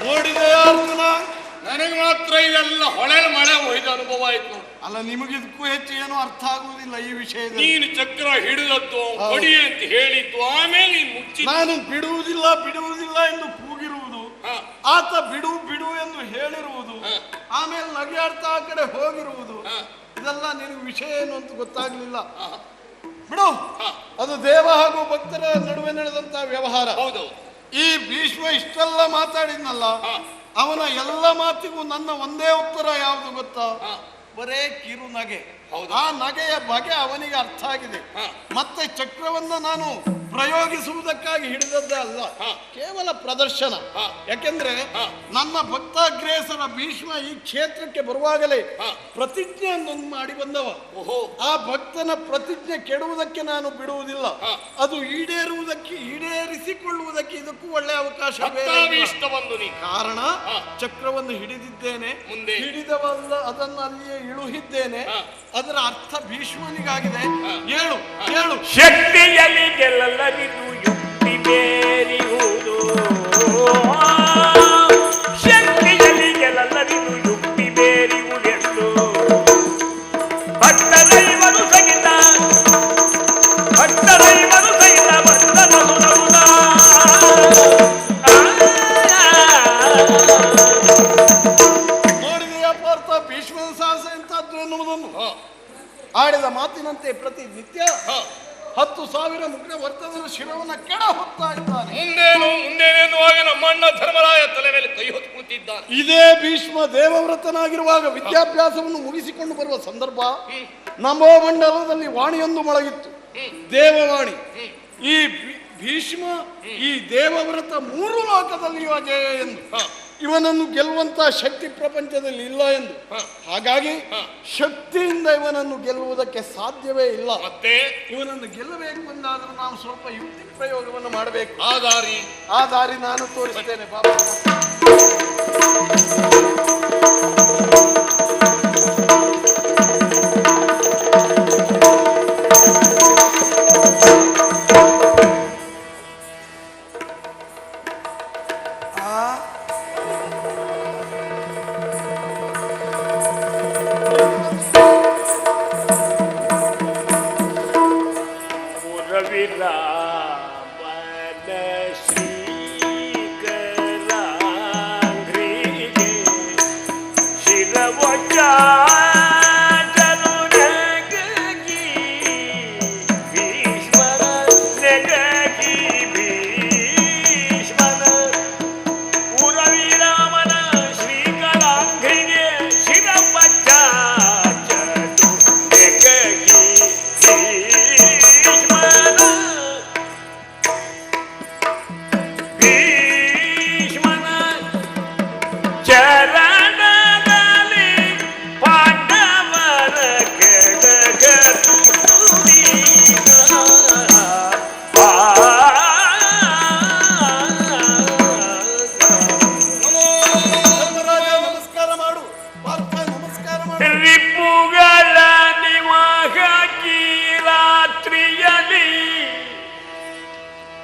ನೋಡಿದೆ ಅರ್ಜುನ, ನನಗೆ ಮಾತ್ರ ಇದೆಲ್ಲ ಹೊಳೆಲ್ ಮಳೆ ಹೋಯ್ದ ಅನುಭವ ಆಯ್ತು. ಅಲ್ಲ, ನಿಮಗಿದಕ್ಕೂ ಹೆಚ್ಚು ಏನು ಅರ್ಥ ಆಗುವುದಿಲ್ಲ ಈ ವಿಷಯದಲ್ಲಿ. ನೀನು ಚಕ್ರ ಹಿಡಿದದ್ದು ಕೊಡಿ ಅಂತ ಹೇಳಿದ್ದು, ಆಮೇಲೆ ನೀನು ಮುಚ್ಚಿ. ನಾನು ಬಿಡುವುದಿಲ್ಲ ಬಿಡುವುದಿಲ್ಲ ಎಂದು ಕೂಗಿರುವುದು, ಆತ ಬಿಡು ಬಿಡು ಎಂದು ಹೇಳಿರುವುದು, ಆಮೇಲೆ ನಗೆಯಾಡ್ತಾ ಆ ಕಡೆ ಹೋಗಿರುವುದು, ಇದೆಲ್ಲ ನಿನಗೆ ವಿಷಯ ಏನು ಅಂತ ಗೊತ್ತಾಗ್ಲಿಲ್ಲ. ಬಿಡು, ಅದು ದೇವ ಹಾಗೂ ಭಕ್ತರ ನಡುವೆ ನಡೆದಂತ ವ್ಯವಹಾರ. ಹೌದು. ಈ ಭೀಷ್ಮ ಇಷ್ಟೆಲ್ಲ ಮಾತಾಡಿದ್ನಲ್ಲ, ಅವನ ಎಲ್ಲ ಮಾತಿಗೂ ನನ್ನ ಒಂದೇ ಉತ್ತರ ಯಾವುದು ಗೊತ್ತಾ? ಬರೇ ಕಿರು ನಗೆ. ಆ ನಗೆಯ ಬಗೆ ಅವನಿಗೆ ಅರ್ಥ ಆಗಿದೆ. ಮತ್ತೆ ಚಕ್ರವನ್ನ ನಾನು ಪ್ರಯೋಗಿಸುವುದಕ್ಕಾಗಿ ಹಿಡಿದದ್ದೇ ಅಲ್ಲ, ಕೇವಲ ಪ್ರದರ್ಶನ. ಯಾಕೆಂದ್ರೆ ನನ್ನ ಭಕ್ತಾಗ್ರೇಸರ ಭೀಷ್ಮ ಈ ಕ್ಷೇತ್ರಕ್ಕೆ ಬರುವಾಗಲೇ ಪ್ರತಿಜ್ಞೆಯನ್ನು ಮಾಡಿ ಬಂದವ. ಆ ಭಕ್ತನ ಪ್ರತಿಜ್ಞೆ ಕೆಡುವುದಕ್ಕೆ ನಾನು ಬಿಡುವುದಿಲ್ಲ. ಅದು ಈಡೇರಿಸಿಕೊಳ್ಳುವುದಕ್ಕೆ ಇದಕ್ಕೂ ಒಳ್ಳೆ ಅವಕಾಶ. ಕಾರಣ ಚಕ್ರವನ್ನು ಹಿಡಿದಿದ್ದೇನೆ, ಹಿಡಿದವಲ್ಲ ಅದನ್ನು ಅಲ್ಲಿಯೇ ಇಳುಹಿದ್ದೇನೆ. ಅದರ ಅರ್ಥ ಭೀಷ್ಮನಿಗಾಗಿದೆ. ಹೇಳು ಹೇಳು. ಶಕ್ತಿಯಲ್ಲಿ ಗೆಲ್ಲರಿದು ಯುಕ್ತಿ ಬೇರಿಯುವುದು, ಶಕ್ತಿಯಲ್ಲಿ ಗೆಲ್ಲರಿದು ಯುಕ್ತಿ ಬೇರಿಯುವುದೆಂದು ಭಕ್ತರೈವರು ಸಹಿತ ಬಂಧನ ಸುರಗುದ. ನೋಡಿದೆಯ ಪಾರ್ಥ, ಭೀಷ್ಮನ ಸಾಹಸ ಎಂತದ್ದು ಎನ್ನುವುದನ್ನು. ಆಡಿದ ಮಾತಿನಂತೆ ಪ್ರತಿನಿತ್ಯ 10,000 ಮುಗ್ಧ ವರ್ತನದ ಶಿರವನ್ನು ಕೆಡ ಹೊತ್ತಾ ಇದ್ದಾನೆ. ಮುಂದೇನೆನ್ನುವಾಗ ನಮ್ಮಣ್ಣ ಧರ್ಮರಾಯ ತಲೆ ಮೇಲೆ ಕೈ ಹೊತ್ತು ಕೂತಿದ್ದಾನೆ. ಇದೇ ಭೀಷ್ಮ ದೇವವ್ರತನಾಗಿರುವಾಗ ವಿದ್ಯಾಭ್ಯಾಸವನ್ನು ಮುಗಿಸಿಕೊಂಡು ಬರುವ ಸಂದರ್ಭ ನಮೋ ಮಂಡಲದಲ್ಲಿ ವಾಣಿಯೊಂದು ಮೊಳಗಿತ್ತು, ದೇವವಾಣಿ. ಈ ಭೀಷ್ಮ ಈ ದೇವವ್ರತ 3 ಲೋಕದಲ್ಲಿಯೂ ಅಜೇಯ ಎಂದು, ಇವನನ್ನು ಗೆಲ್ಲುವಂತ ಶಕ್ತಿ ಪ್ರಪಂಚದಲ್ಲಿ ಇಲ್ಲ ಎಂದು. ಹಾಗಾಗಿ ಶಕ್ತಿಯಿಂದ ಇವನನ್ನು ಗೆಲ್ಲುವುದಕ್ಕೆ ಸಾಧ್ಯವೇ ಇಲ್ಲ. ಮತ್ತೆ ಇವನನ್ನು ಗೆಲ್ಲಬೇಕು ಎಂದಾದ್ರೂ ನಾವು ಸ್ವಲ್ಪ ಯುಕ್ತಿ ಪ್ರಯೋಗವನ್ನು ಮಾಡಬೇಕು. ಆ ದಾರಿ ನಾನು ತೋರಿಸ್ತೇನೆ ಬಾಬಾ.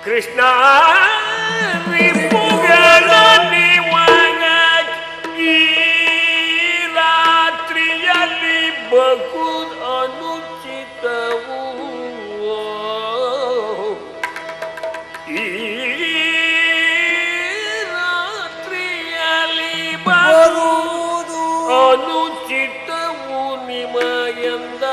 ಕೃಷ್ಣ ವಿಪುಗಳ ನಿವಾಗ ಈ ರಾತ್ರಿಯಲ್ಲಿ ಬಹು ಅನುಚಿತವು, ಈ ರಾತ್ರಿಯಲ್ಲಿ ಬರುವುದು ಅನುಚಿತವು ನಿಮಗೆಂದ.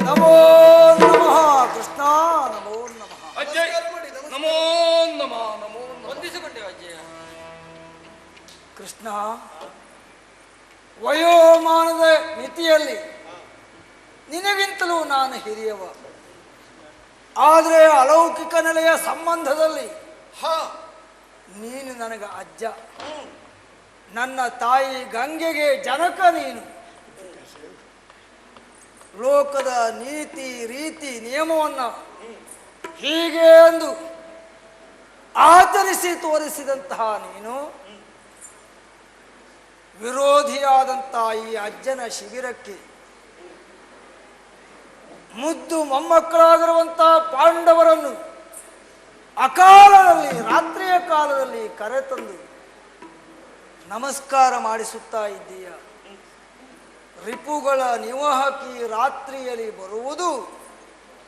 ನಮೋ ನಮಃ ಕೃಷ್ಣ, ನಮೋ ನಮಃ. ನಮೋ ನಮಃ. ನಮೋ ವಂದಿಸಿಕೊಂಡೆ ಅಜ್ಜಯ್ಯ. ಕೃಷ್ಣ, ವಯೋಮಾನದ ಮಿತಿಯಲ್ಲಿ ನಿನಗಿಂತಲೂ ನಾನು ಹಿರಿಯವ. ಆದರೆ ಅಲೌಕಿಕ ನೆಲೆಯ ಸಂಬಂಧದಲ್ಲಿ ನೀನು ನನಗೆ ಅಜ್ಜ. ನನ್ನ ತಾಯಿ ಗಂಗೆಗೆ ಜನಕ ನೀನು. ಲೋಕದ ನೀತಿ ರೀತಿ ನೀತಿ ನಿಯಮವನ್ನು ಹೀಗೆ ಎಂದು ಆಚರಿಸಿ ತೋರಿಸಿದಂತಹ ನೀನು ವಿರೋಧಿಯಾದಂತಹ ಈ ಅಜ್ಜನ ಶಿಬಿರಕ್ಕೆ ಮುದ್ದು ಮೊಮ್ಮಕ್ಕಳಾಗಿರುವಂತಹ ಪಾಂಡವರನ್ನು ಅಕಾಲದಲ್ಲಿ ರಾತ್ರಿಯ ಕಾಲದಲ್ಲಿ ಕರೆತಂದು ನಮಸ್ಕಾರ ಮಾಡಿಸುತ್ತಾ ಇದ್ದೀಯ. ರಿಪುಗಳ ನಿವಾಹಕಿ ರಾತ್ರಿಯಲ್ಲಿ ಬರುವುದು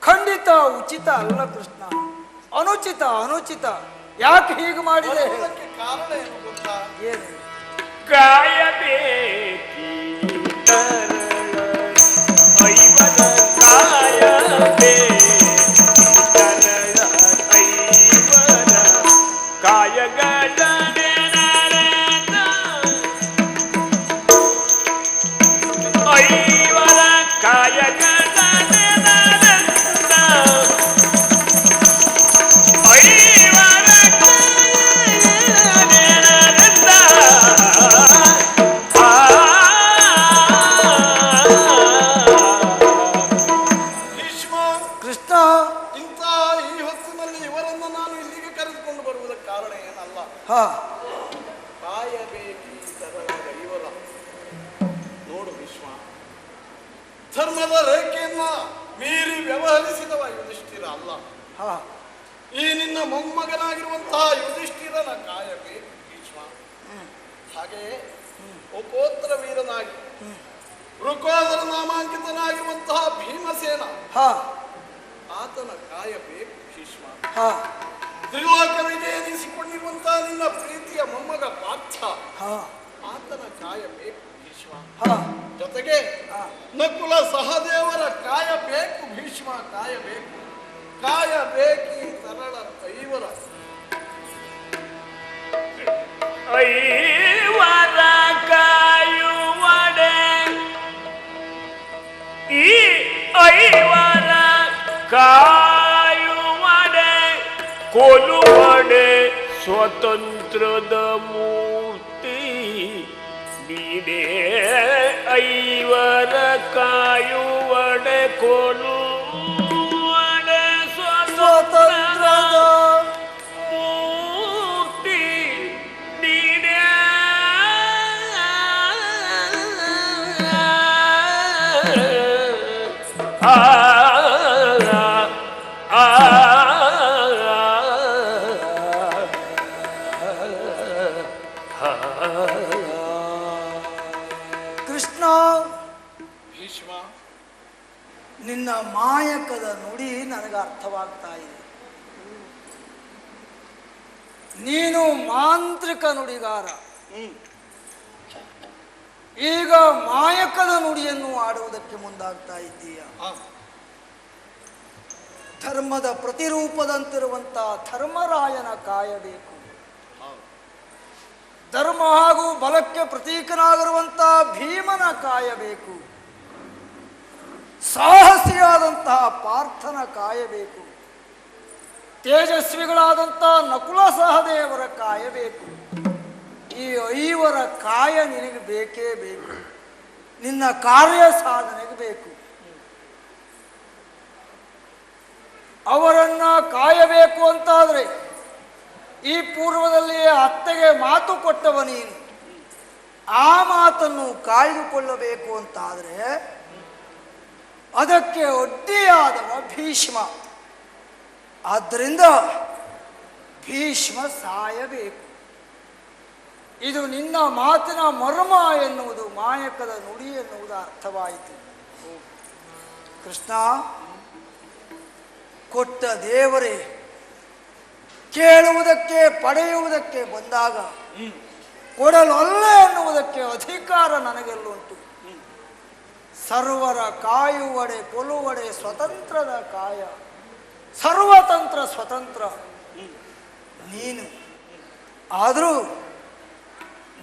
ಖಂಡಿತ ಉಚಿತ ಅಲ್ಲ ಕೃಷ್ಣ, ಅನುಚಿತ ಅನುಚಿತ. ಯಾಕೆ ಹೀಗೆ ಮಾಡಿದೆ? ಅದಕ್ಕೆ ಕಾರಣ ಏನು ಗೊತ್ತಾ? ಏನು? ಕಾಯಬೇಕಿ ಐವನ ಕಾಯಬೇಕಿ ಐವನ ಕಾಯಗಡನೆ ಐವನ ಕಾಯಗಡನೆ ಐವನ ಭೀಷ್ಮ, ಕೃಷ್ಣ, ಇಂಥ ಈ ಹೊತ್ತಿನಲ್ಲಿ ಇವರನ್ನು ನಾನು ಇಲ್ಲಿಗೆ ಕರೆದುಕೊಂಡು ಬರುವುದಕ್ಕೆ ಕಾರಣ ಏನಲ್ಲ. ಹಾ ಕಾಯಬೇಕಿ ಸರಳ ದೈವಲ. ನೋಡು ಭೀಷ್ಮ, ಧರ್ಮದ ರೇಖೆಯನ್ನ ಮೀರಿ ವ್ಯವಹರಿಸಿದವ ಯುಧಿಷ್ಠಿರ ಅಲ್ಲ. ಹಾ ಈ ನಿನ್ನ ಮೊಮ್ಮಗನಾಗಿರುವಂತಹ ಯುಧಿಷ್ಠಿರನ ಕಾಯಬೇಕು ಭೀಷ್ಮ. ಹಾಗೆಯೇ ಒಕೋತ್ರ ವೀರನಾಗಿ ಋಕೋದರ ನಾಮಾಂಕಿತನಾಗಿರುವಂತಹ ಭೀಮಸೇನ, ಹಾ ಆತನ ಕಾಯಬೇಕು ಭೀಷ್ಮ. ಹಾ ತ್ರಿಲೋಕ ವಿಜಯನಿಸಿಕೊಂಡಿರುವಂತಹ ನಿನ್ನ ಪ್ರೀತಿಯ ಮೊಮ್ಮಗ ಪಾರ್ಥ, ಹಾ ಆತನ ಕಾಯಬೇಕು ಭೀಷ್ಮ. ಹಾ ಜೊತೆಗೆ ಹಾ ನಕುಲ ಸಹದೇವರ ಕಾಯಬೇಕು ಭೀಷ್ಮ, ಕಾಯಬೇಕು. ಕಾಯಬೇಕಿ ಸರಳ ಐವರ. ಐವರ ಕಾಯುವಡೆ ಈ ಐವರ ಕಾಯುವಡೆ ಕೊಲುವಡೆ ಸ್ವತಂತ್ರದ ಮೂರ್ತಿ ನೀನೇ. ಐವರ ಕಾಯುವಡೆ ಕೊಲುವಡೆ ಸ್ವತಂತ್ರದ ಮೂರ್ತಿ ನೀನೇ. ಆ ಆ ಕೃಷ್ಣ, ಭೀಷ್ಮ, ನಿನ್ನ ಮಾಯಕದ ನುಡಿ ನನಗೆ ಅರ್ಥವಾಗ್ತಾ ಇದೆ. ನೀನು ಮಾಂತ್ರಿಕ ನುಡಿಗಾರ, ಈಗ ಮಾಯಕದ ನುಡಿಯನ್ನು ಆಡುವುದಕ್ಕೆ ಮುಂದಾಗ್ತಾ ಇದ್ದೀಯ. ಧರ್ಮದ ಪ್ರತಿರೂಪದಂತಿರುವಂತಹ ಧರ್ಮರಾಯನ ಕಾಯಬೇಕು. ಧರ್ಮ ಹಾಗೂ ಬಲಕ್ಕೆ ಪ್ರತೀಕನಾಗಿರುವಂತಹ ಭೀಮನ ಕಾಯಬೇಕು. ಸಾಹಸಿಯಾದಂತಹ ಪಾರ್ಥನ ಕಾಯಬೇಕು. ತೇಜಸ್ವಿಗಳಾದಂತಹ ನಕುಲ ಸಹದೇವರ ಕಾಯಬೇಕು. ಈ ಐವರ ಕಾಯ ನಿನಗೆ ಬೇಕೇ ಬೇಕು, ನಿನ್ನ ಕಾರ್ಯ ಸಾಧನೆಗೆ ಬೇಕು. ಅವರನ್ನ ಕಾಯಬೇಕು ಅಂತಾದ್ರೆ ಈ ಪೂರ್ವದಲ್ಲಿಯೇ ಅತ್ತೆಗೆ ಮಾತು ಕೊಟ್ಟವ ನೀನು. ಆ ಮಾತನ್ನು ಕಾಯ್ದುಕೊಳ್ಳಬೇಕು ಅಂತಾದ್ರೆ ಅದಕ್ಕೆ ಒಡ್ಡಿಯಾದವ ಭೀಷ್ಮ. ಆದ್ದರಿಂದ ಭೀಷ್ಮ ಸಾಯಬೇಕು. ಇದು ನಿನ್ನ ಮಾತಿನ ಮರ್ಮ ಎನ್ನುವುದು, ಮಾಯಕದ ನುಡಿ ಎನ್ನುವುದು ಅರ್ಥವಾಯಿತು. ಕೃಷ್ಣ, ಕೊಟ್ಟ ದೇವರೇ ಕೇಳುವುದಕ್ಕೆ ಪಡೆಯುವುದಕ್ಕೆ ಬಂದಾಗ ಕೊಡಲು ಅಲ್ಲ ಎನ್ನುವುದಕ್ಕೆ ಅಧಿಕಾರ ನನಗೆಲ್ಲುಂಟು. ಸರ್ವರ ಕಾಯುವಡೆ ಕೊಲುವಡೆ ಸ್ವತಂತ್ರದ ಕಾಯ, ಸರ್ವತಂತ್ರ ಸ್ವತಂತ್ರ ನೀನು. ಆದರೂ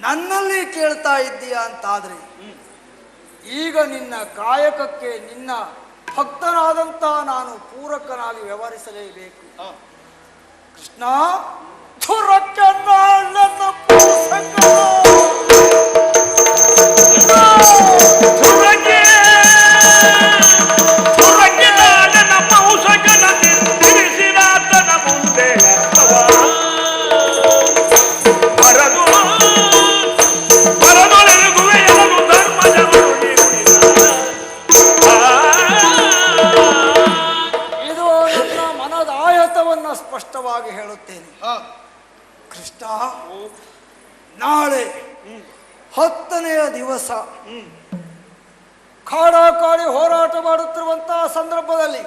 ನನ್ನಲ್ಲಿ ಕೇಳ್ತಾ ಇದ್ದೀಯ ಅಂತಾದ್ರೆ ಈಗ ನಿನ್ನ ಕಾಯಕಕ್ಕೆ ನಿನ್ನ ಭಕ್ತನಾದಂಥ ನಾನು ಪೂರಕನಾಗಿ ವ್ಯವಹರಿಸಲೇಬೇಕು. ಕೃಷ್ಣ, ಧುರಕ್ಕೆ ನನ್ನ ಪೂರಕ ಧುರಕ್ಕೆ ಧುರಕ್ಕೆ ನನ್ನ ಸ್ಪಷ್ಟವಾಗಿ ಹೇಳುತ್ತೇನೆ. ಹಾ ಕೃಷ್ಣ, ನಾಳೆ 10ನೆಯ ದಿವಸ ಕಾಡಾಕಾಡಿ ಹೋರಾಟ ಮಾಡುತ್ತಿರುವಂತಹ ಸಂದರ್ಭದಲ್ಲಿ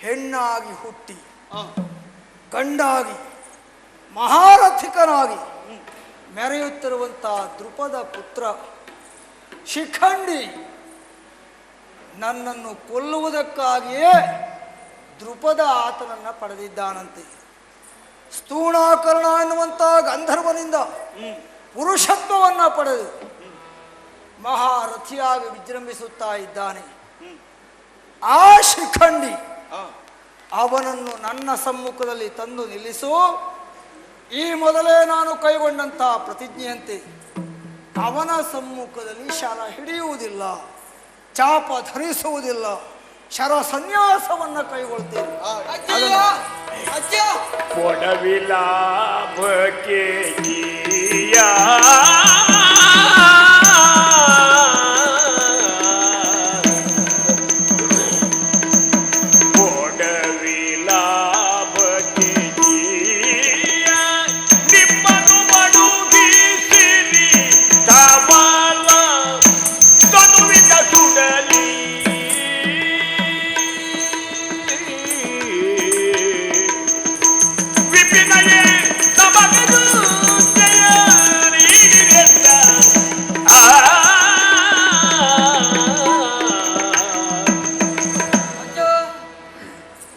ಹೆಣ್ಣಾಗಿ ಹುಟ್ಟಿ ಹಾ ಗಂಡಾಗಿ ಮಹಾರಥಿಕನಾಗಿ ಮೆರೆಯುತ್ತಿರುವಂತಹ ದೃಪದ ಪುತ್ರ ಶಿಖಂಡಿ ನನ್ನನ್ನು ಕೊಲ್ಲುವುದಕ್ಕಾಗಿಯೇ ದೃಪದ ಆತನನ್ನು ಪಡೆದಿದ್ದಾನಂತೆ. ಸ್ಥೂಣಾಕರ್ಣ ಎನ್ನುವಂತಹ ಗಂಧರ್ವನಿಂದ ಪುರುಷತ್ವವನ್ನು ಪಡೆದು ಮಹಾರಥಿಯಾಗಿ ವಿಜೃಂಭಿಸುತ್ತಾ ಇದ್ದಾನೆ. ಆ ಶಿಖಂಡಿ ಅವನನ್ನು ನನ್ನ ಸಮ್ಮುಖದಲ್ಲಿ ತಂದು ನಿಲ್ಲಿಸು. ಈ ಮೊದಲೇ ನಾನು ಕೈಗೊಂಡಂತಹ ಪ್ರತಿಜ್ಞೆಯಂತೆ ಅವನ ಸಮ್ಮುಖದಲ್ಲಿ ಶರ ಹಿಡಿಯುವುದಿಲ್ಲ, ಚಾಪ ಧರಿಸುವುದಿಲ್ಲ, ಶರ ಸನ್ಯಾಸವನ್ನು ಕೈಗೊಳ್ತೇನೆ. ಕೊಡವಿಲಾಭಕ್ಕೆ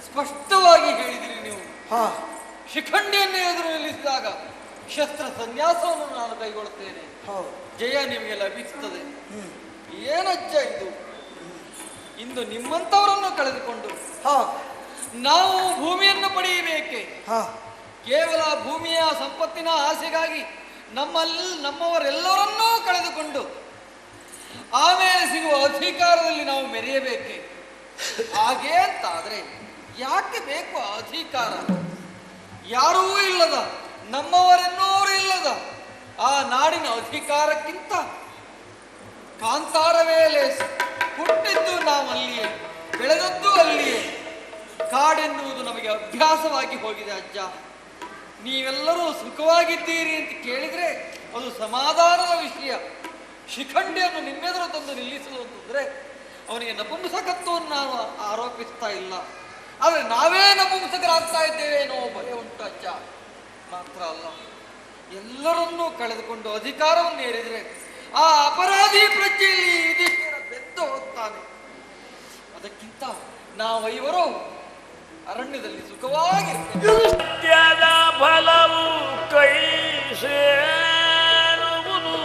ಸ್ಪಷ್ಟವಾಗಿ ಹೇಳಿದಿರಿ ನೀವು. ಹಾ, ಶಿಖಂಡಿಯನ್ನು ಎದುರು ನಿಲ್ಲಿಸಿದಾಗ ಶಸ್ತ್ರ ಸನ್ಯಾಸವನ್ನು ನಾನು ಕೈಗೊಳ್ಳುತ್ತೇನೆ. ಹೌದು. ಜಯ ನಿಮಗೆ ಲಭಿಸುತ್ತದೆ. ಏನಜ್ಜ ಇದು? ಇಂದು ನಿಮ್ಮಂಥವರನ್ನು ಕಳೆದುಕೊಂಡು ಹಾ, ನಾವು ಭೂಮಿಯನ್ನು ಪಡೆಯಬೇಕೆ? ಹಾ, ಕೇವಲ ಭೂಮಿಯ ಸಂಪತ್ತಿನ ಆಸೆಗಾಗಿ ನಮ್ಮವರೆಲ್ಲರನ್ನೂ ಕಳೆದುಕೊಂಡು ಆಮೇಲೆ ಸಿಗುವ ಅಧಿಕಾರದಲ್ಲಿ ನಾವು ಮೆರೆಯಬೇಕೆ? ಹಾಗೆ ಅಂತಾದ್ರೆ ಯಾಕೆ ಬೇಕು ಆ ಅಧಿಕಾರ? ಯಾರೂ ಇಲ್ಲದ, ನಮ್ಮವರೆನ್ನೋರು ಇಲ್ಲದ ಆ ನಾಡಿನ ಅಧಿಕಾರಕ್ಕಿಂತ ಕಾಂತಾರ ಮೇಲೆ ಹುಟ್ಟಿದ್ದು ನಾವಲ್ಲಿಯೇ, ಬೆಳೆದದ್ದು ಅಲ್ಲಿಯೇ. ಕಾಡೆನ್ನುವುದು ನಮಗೆ ಅಭ್ಯಾಸವಾಗಿ ಹೋಗಿದೆ ಅಜ್ಜ. ನೀವೆಲ್ಲರೂ ಸುಖವಾಗಿದ್ದೀರಿ ಅಂತ ಕೇಳಿದರೆ ಅದು ಸಮಾಧಾನದ ವಿಷಯ. ಶಿಖಂಡಿಯನ್ನು ನಿಮ್ಮೆದುರು ತಂದು ನಿಲ್ಲಿಸುವುದು ಅಂತಂದರೆ ಅವನಿಗೆ ನಪುಂಸಕತ್ವವನ್ನು ನಾನು ಆರೋಪಿಸ್ತಾ ಇಲ್ಲ, ಆದರೆ ನಾವೇ ನಪುಂಸಕರಾಗ್ತಾ ಇದ್ದೇವೆ ಏನೋ ಭಯ ಉಂಟು ಅಜ್ಜ. ಮಾತ್ರ ಅಲ್ಲ, ಎಲ್ಲರನ್ನೂ ಕಳೆದುಕೊಂಡು ಅಧಿಕಾರವನ್ನು ಏರಿದರೆ ಆ ಅಪರಾಧಿ ಪ್ರಜ್ಞೆಯಲ್ಲಿ ಯುಧಿಷ್ಠಿರ ಬೆದ್ದು ಹೋಗ್ತಾನೆ. ಅದಕ್ಕಿಂತ ನಾವೈವರು ಅರಣ್ಯದಲ್ಲಿ ಸುಖವಾಗಿರ್ತೇವೆ. ಸತ್ಯದ ಫಲವು ಕೈ ಸೇರುವುದು,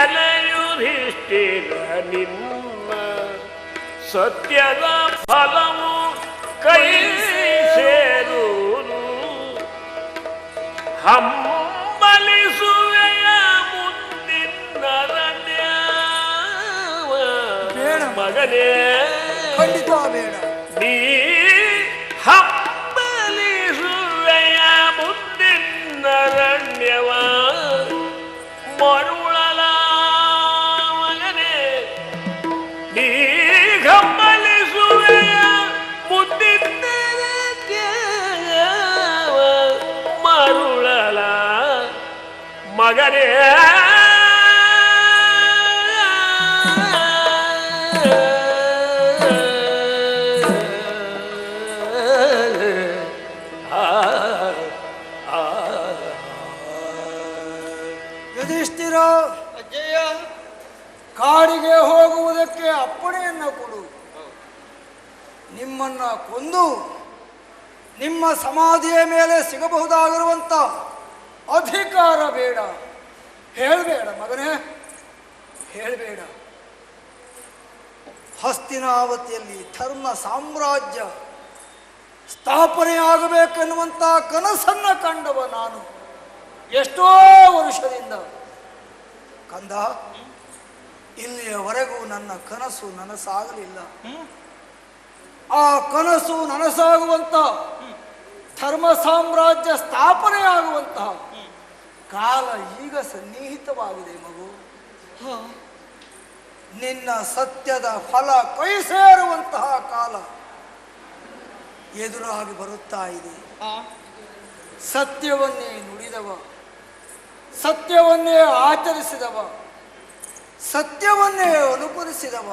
ಎಲೆಯುಧಿಷ್ಠಿರ ನಿನ್ನ ಸತ್ಯದ ಫಲವು ಕೈ ಸೇರುವುದು. ಹಂಬಲಿಸುವೆಯ ಮುಂದಿನರಣ್ಯ ಬೇಡ ಮಗನೇ, ಖಂಡಿತ ಬೇಡ. ನೀ ಹಂಬಲಿಸುವೆಯ ಮುಂದಿನರಣ್ಯವ ಮರುಳಲ ಮಗನೇ, ನೀ ಹಂಬಲಿಸುವೆಯ ಮುಂದಿನರಣ್ಯವ ಮರುಳಲ ಮಗನೇ. ಯುಧಿಷ್ಠಿರ, ಅಜ್ಜಯ್ಯ, ಕಾಡಿಗೆ ಹೋಗುವುದಕ್ಕೆ ಅಪ್ಪಣೆಯನ್ನು ಕೊಡು. ನಿಮ್ಮನ್ನ ಕೊಂದು ನಿಮ್ಮ ಸಮಾಧಿಯ ಮೇಲೆ ಸಿಗಬಹುದಾಗಿರುವಂತ ಅಧಿಕಾರ ಬೇಡ. ಹೇಳಬೇಡ ಮಗನೇ, ಹೇಳಬೇಡ. ಹಸ್ತಿನಾವತಿಯಲ್ಲಿ ಧರ್ಮ ಸಾಮ್ರಾಜ್ಯ ಸ್ಥಾಪನೆಯಾಗಬೇಕೆನ್ನುವಂಥ ಕನಸನ್ನು ಕಂಡವ ನಾನು ಎಷ್ಟೋ ವರ್ಷದಿಂದ. ಕಂದ, ಇಲ್ಲಿಯವರೆಗೂ ನನ್ನ ಕನಸು ನನಸಾಗಲಿಲ್ಲ. ಆ ಕನಸು ನನಸಾಗುವಂತ, ಧರ್ಮ ಸಾಮ್ರಾಜ್ಯ ಸ್ಥಾಪನೆಯಾಗುವಂತಹ ಕಾಲ ಈಗ ಸನ್ನಿಹಿತವಾಗಿದೆ ಮಗು. ನಿನ್ನ ಸತ್ಯದ ಫಲ ಕೈ ಸೇರುವಂತಹ ಕಾಲ ಎದುರಾಗಿ ಬರುತ್ತಾ ಇದೆ. ಸತ್ಯವನ್ನೇ ನುಡಿದವ, ಸತ್ಯವನ್ನೇ ಆಚರಿಸಿದವ, ಸತ್ಯವನ್ನೇ ಅನುಕರಿಸಿದವ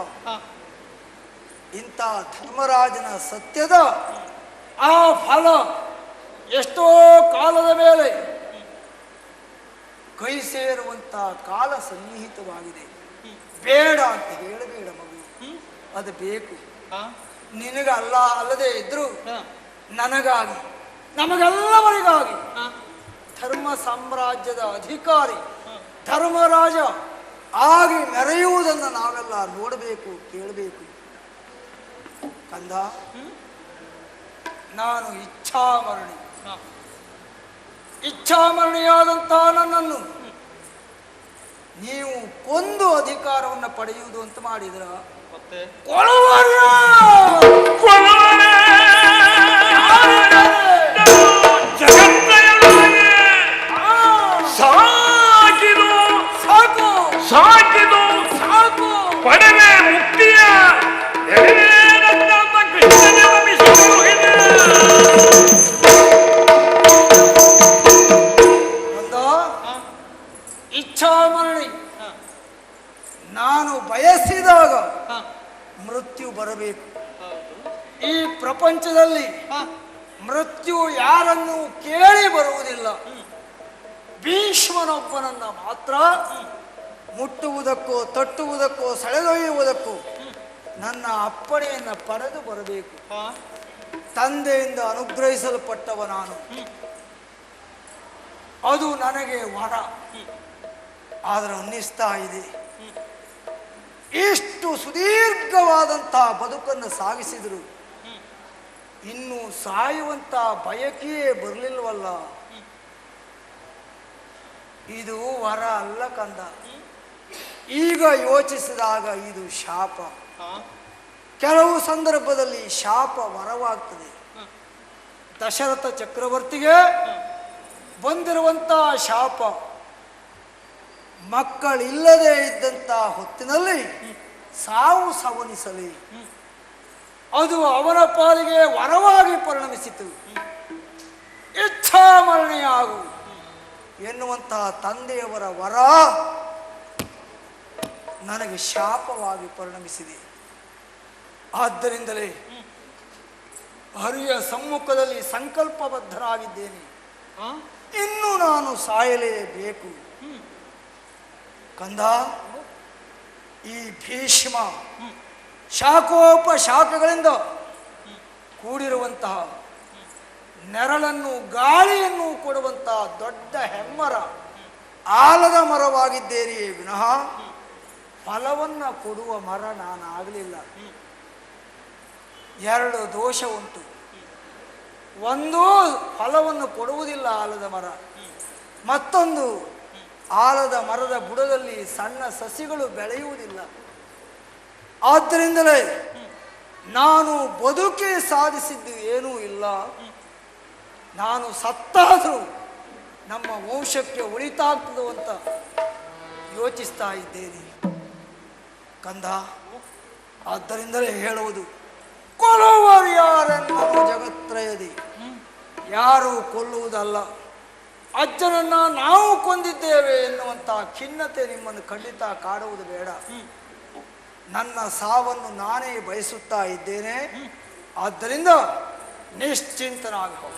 ಇಂಥ ಧರ್ಮರಾಜನ ಸತ್ಯದ ಆ ಫಲ ಎಷ್ಟೋ ಕಾಲದ ಮೇಲೆ ಕೈ ಸೇರುವಂತ ಕಾಲ ಸನ್ನಿಹಿತವಾಗಿದೆ. ಬೇಡ ಅಂತ ಹೇಳಬೇಡ ಮಗು, ಅದು ಬೇಕು. ನಿನಗಲ್ಲ ಅಲ್ಲದೆ ಇದ್ರು ನನಗಾಗಿ, ನಮಗೆಲ್ಲವರಿಗಾಗಿ ಧರ್ಮ ಸಾಮ್ರಾಜ್ಯದ ಅಧಿಕಾರಿ ಧರ್ಮರಾಜ ಆಗಿ ಮೆರೆಯುವುದನ್ನು ನಾವೆಲ್ಲ ನೋಡಬೇಕು, ಕೇಳಬೇಕು. ಕಂದ, ನಾನು ಇಚ್ಛಾಮರಣಿಯಾದಂತಹ ನನ್ನನ್ನು ನೀವು ಕೊಂದು ಅಧಿಕಾರವನ್ನು ಪಡೆಯುವುದು ಅಂತ ಮಾಡಿದ್ರ ಸಾಕಿದು ಸಾಕು ಸಾಕಿದು ಸಾಕು ಪಡೆವೆ ಮುಕ್ತಿಯ ಇಚ್ಛಾಮರಣಿ. ನಾನು ಬಯಸಿದಾಗ ಮೃತ್ಯು ಬರಬೇಕು. ಈ ಪ್ರಪಂಚದಲ್ಲಿ ಮೃತ್ಯು ಯಾರನ್ನು ಕೇಳಿ ಬರುವುದಿಲ್ಲ. ಭೀಷ್ಮನೊಬ್ಬನನ್ನ ಮಾತ್ರ ಮುಟ್ಟುವುದಕ್ಕೋ ತಟ್ಟುವುದಕ್ಕೋ ಸೆಳೆದೊಯ್ಯುವುದಕ್ಕೂ ನನ್ನ ಅಪ್ಪಣೆಯನ್ನು ಪಡೆದು ಬರಬೇಕು. ತಂದೆಯಿಂದ ಅನುಗ್ರಹಿಸಲ್ಪಟ್ಟವ ನಾನು, ಅದು ನನಗೆ ವರ. ಆದರೆ ಅನ್ನಿಸ್ತಾ ಇದೆ, ಇಷ್ಟು ಸುದೀರ್ಘವಾದಂತಹ ಬದುಕನ್ನು ಸಾಗಿಸಿದರು ಇನ್ನು ಸಾಯುವಂತ ಬಯಕೆಯೇ ಬರಲಿಲ್ವಲ್ಲ. ಇದು ವರ ಅಲ್ಲ ಕಂದ. ಈಗ ಯೋಚಿಸಿದಾಗ ಇದು ಶಾಪ. ಕೆಲವು ಸಂದರ್ಭದಲ್ಲಿ ಶಾಪ ವರವಾಗ್ತದೆ. ದಶರಥ ಚಕ್ರವರ್ತಿಗೆ ಬಂದಿರುವಂತಹ ಶಾಪ ಮಕ್ಕಳಿಲ್ಲದೆ ಇದ್ದಂತಹ ಹೊತ್ತಿನಲ್ಲಿ ಸಾವು ಸವನಿಸಲಿ, ಅದು ಅವನ ಪಾಲಿಗೆ ವರವಾಗಿ ಪರಿಣಮಿಸಿತು. ಇಚ್ಛಾಮರಣೆಯಾಗು ಎನ್ನುವಂತಹ ತಂದೆಯವರ ವರ ನನಗೆ ಶಾಪವಾಗಿ ಪರಿಣಮಿಸಿದೆ. ಆದ್ದರಿಂದಲೇ ಹರಿಯ ಸಮ್ಮುಖದಲ್ಲಿ ಸಂಕಲ್ಪಬದ್ಧರಾಗಿದ್ದೇನೆ. ಇನ್ನು ನಾನು ಸಾಯಲೇಬೇಕು. ಕಂದ, ಈ ಭೀಷ್ಮ ಶಾಖೋಪಶಾಖಗಳಿಂದ ಕೂಡಿರುವಂತಹ ನೆರಳನ್ನು ಗಾಳಿಯನ್ನು ಕೊಡುವಂತಹ ದೊಡ್ಡ ಹೆಮ್ಮರ ಆಲದ ಮರವಾಗಿದ್ದೇನೆಯೇ ವಿನಃ ಫಲವನ್ನು ಕೊಡುವ ಮರ ನಾನಾಗಲಿಲ್ಲ. ಎರಡು ದೋಷ ಉಂಟು. ಒಂದು, ಫಲವನ್ನು ಕೊಡುವುದಿಲ್ಲ ಆಲದ ಮರ. ಮತ್ತೊಂದು, ಆಲದ ಮರದ ಬುಡದಲ್ಲಿ ಸಣ್ಣ ಸಸಿಗಳು ಬೆಳೆಯುವುದಿಲ್ಲ. ಆದ್ದರಿಂದಲೇ ನಾನು ಬದುಕಿ ಸಾಧಿಸಿದ್ದು ಏನೂ ಇಲ್ಲ. ನಾನು ಸತ್ತಾದರೂ ನಮ್ಮ ವಂಶಕ್ಕೆ ಉಳಿತಾಗ್ತದೋ ಅಂತ ಯೋಚಿಸ್ತಾ ಇದ್ದೇನೆ ಕಂದ. ಆದ್ದರಿಂದಲೇ ಹೇಳುವುದು, ಕೊಲ್ಲುವರು ಯಾರೆನ್ನುವ ಜಗತ್ರಯದಿ. ಯಾರು ಕೊಲ್ಲುವುದಲ್ಲ, ಅಜ್ಜನನ್ನ ನಾವು ಕೊಂದಿದ್ದೇವೆ ಎನ್ನುವಂಥ ಖಿನ್ನತೆ ನಿಮ್ಮನ್ನು ಖಂಡಿತ ಕಾಡುವುದು ಬೇಡ. ನನ್ನ ಸಾವನ್ನು ನಾನೇ ಬಯಸುತ್ತಾ ಇದ್ದೇನೆ. ಆದ್ದರಿಂದ ನಿಶ್ಚಿಂತನಾಗಿ ಹೋಗು.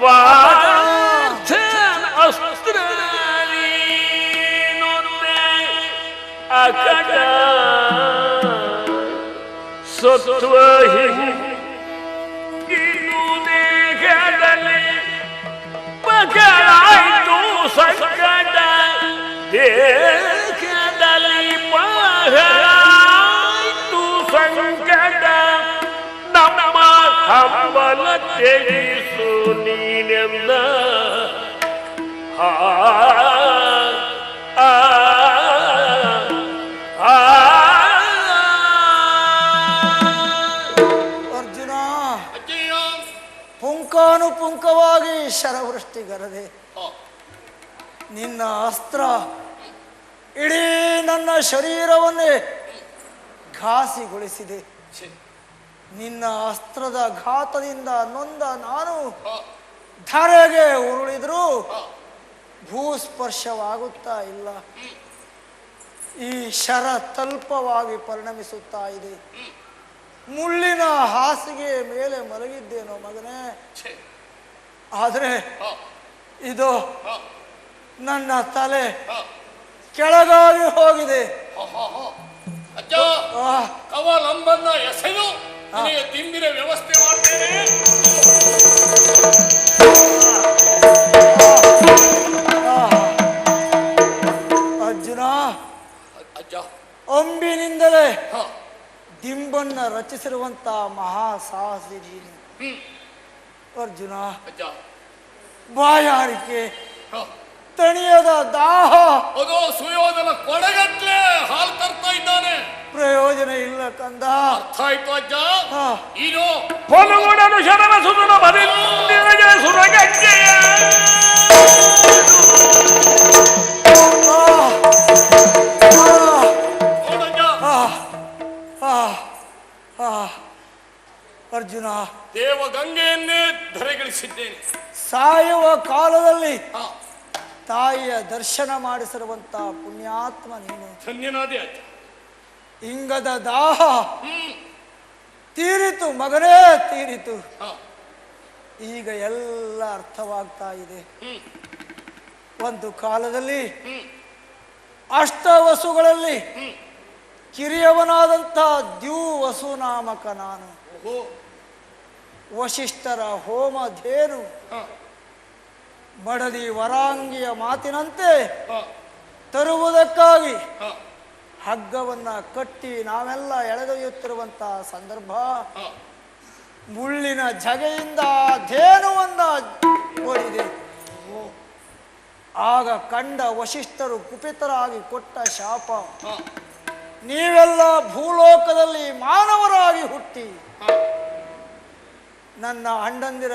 ಪಾರ್ಥನ ಅಸ್ತ್ರಾಲಿ ನೊಂದೆ ಅಕಟ ಸತ್ವ ಹಿಂಗಿದು ದೇಹದಲ್ಲಿ ಪಗಳಾಯ್ತು ಸಂಕಟ ದೇಹದಲ್ಲಿ ಪಗಳಾಯ್ತು ಸಂಕಟ ನಮ್ಮ ಹಂಬಲ ತೆಗಿಸು ನೀನೆಂದ ಆ ಆ ಆ ಅರ್ಜುನ ಅಜ್ಜಯ್ಯ ಪುಂಖಾನುಪುಂಖವಾಗಿ ಶರವೃಷ್ಟಿಗರದೆ ನಿನ್ನ ಅಸ್ತ್ರ ಇಡೀ ನನ್ನ ಶರೀರವನ್ನೇ ಘಾಸಿಗೊಳಿಸಿದೆ. ನಿನ್ನ ಅಸ್ತ್ರದ ಘಾತದಿಂದ ನೊಂದ ನಾನು ಧರೆಗೆ ಉರುಳಿದರೂ ಭೂಸ್ಪರ್ಶವಾಗುತ್ತಾ ಇಲ್ಲ. ಈ ಶರ ತಲ್ಪವಾಗಿ ಪರಿಣಮಿಸುತ್ತಾ ಇದೆ. ಮುಳ್ಳಿನ ಹಾಸಿಗೆ ಮೇಲೆ ಮಲಗಿದ್ದೇನೋ ಮಗನೇ, ಆದರೆ ಇದು ನನ್ನ ತಲೆ ಕೆಳಗಾಗಿ ಹೋಗಿದೆ. ಅಜ್ಜ ಕವಲಂಬನ್ನ ಎಸೆದು ನಿನಗೆ ತಿಂದಿರ ವ್ಯವಸ್ಥೆ ಮಾಡ್ತೇನೆ. ಅರ್ಜುನ, ಅಜ್ಜ ಅಂಬಿನಿಂದಲೇ ದಿಂಬನ್ನ ರಚಿಸಿರುವಂತ ಮಹಾಸಾಹಸಿ ನೀನು. ಅರ್ಜುನ, ಅಜ್ಜ ಬಾಯಾರಿಕೆ, ತಣಿಯದ ದಾಹ, ಅದು ಸುಯೋಧನ ಕೊಡಗಟ್ಲೆ ಹಾಲು ತರ್ತಾ ಇದ್ದಾನೆ. ಪ್ರಯೋಜನ ಇಲ್ಲ ಕಂದ. ಅರ್ಥ ಆಯ್ತು ಅಜ್ಜ. ಇದು ಪೊಲುಗುಡನು ಶರಣ ಸುಧನ ಬದಿಂದಿರಗೆ ಸುರಗಜ್ಜೆಯ ನೋಡಜ್ಜ, ಅರ್ಜುನ, ದೇವಗಂಗೆಯನ್ನೇ ಧರೆಗಿಳಿಸಿದ್ದೇನೆ. ಸಾಯುವ ಕಾಲದಲ್ಲಿ ತಾಯಿಯ ದರ್ಶನ ಮಾಡಿಸಿರುವಂತ ಪುಣ್ಯಾತ್ಮ ನೀನು. ಧನ್ಯನಾದೆ ಅಜ್ಜ. ಇಂಗದ ದಾಹ ತೀರಿತು ಮಗನೇ, ತೀರಿತು. ಈಗ ಎಲ್ಲ ಅರ್ಥವಾಗ್ತಾ ಇದೆ. ಒಂದು ಕಾಲದಲ್ಲಿ ಅಷ್ಟವಸುಗಳಲ್ಲಿ ಕಿರಿಯವನಾದಂಥ ದ್ಯುವಸು ನಾಮಕ ನಾನು ವಶಿಷ್ಠರ ಹೋಮಧೇನು ಬಡದಿ ವರಾಂಗಿಯ ಮಾತಿನಂತೆ ತರುವುದಕ್ಕಾಗಿ ಹಗ್ಗವನ್ನ ಕಟ್ಟಿ ನಾವೆಲ್ಲ ಎಳೆದೊಯ್ಯುತ್ತಿರುವಂತಹ ಸಂದರ್ಭ, ಮುಳ್ಳಿನ ಜಗೆಯಿಂದ ಧೇನುವನ್ನ ಓಡಿದೆ. ಆಗ ಕಂಡ ವಶಿಷ್ಠರು ಕುಪಿತರಾಗಿ ಕೊಟ್ಟ ಶಾಪ, ನೀವೆಲ್ಲ ಭೂಲೋಕದಲ್ಲಿ ಮಾನವರಾಗಿ ಹುಟ್ಟಿ ನನ್ನ ಅಣ್ಣಂದಿರ